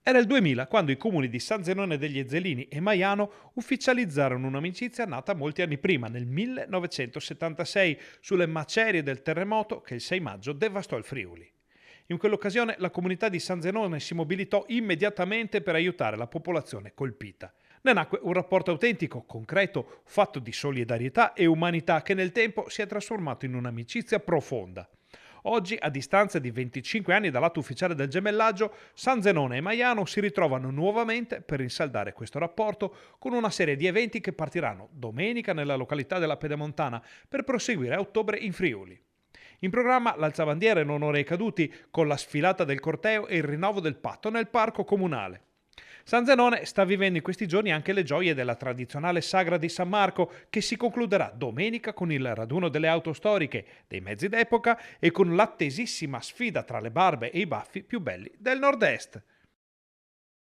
Era il 2000 quando i comuni di San Zenone degli Ezzelini e Maiano ufficializzarono un'amicizia nata molti anni prima, nel 1976, sulle macerie del terremoto che il 6 maggio devastò il Friuli. In quell'occasione la comunità di San Zenone si mobilitò immediatamente per aiutare la popolazione colpita. Ne nacque un rapporto autentico, concreto, fatto di solidarietà e umanità che nel tempo si è trasformato in un'amicizia profonda. Oggi, a distanza di 25 anni dall'atto ufficiale del gemellaggio, San Zenone e Maiano si ritrovano nuovamente per rinsaldare questo rapporto con una serie di eventi che partiranno domenica nella località della Pedemontana per proseguire a ottobre in Friuli. In programma l'alzabandiera in onore ai caduti con la sfilata del corteo e il rinnovo del patto nel parco comunale. San Zenone sta vivendo in questi giorni anche le gioie della tradizionale sagra di San Marco che si concluderà domenica con il raduno delle auto storiche, dei mezzi d'epoca e con l'attesissima sfida tra le barbe e i baffi più belli del nord-est.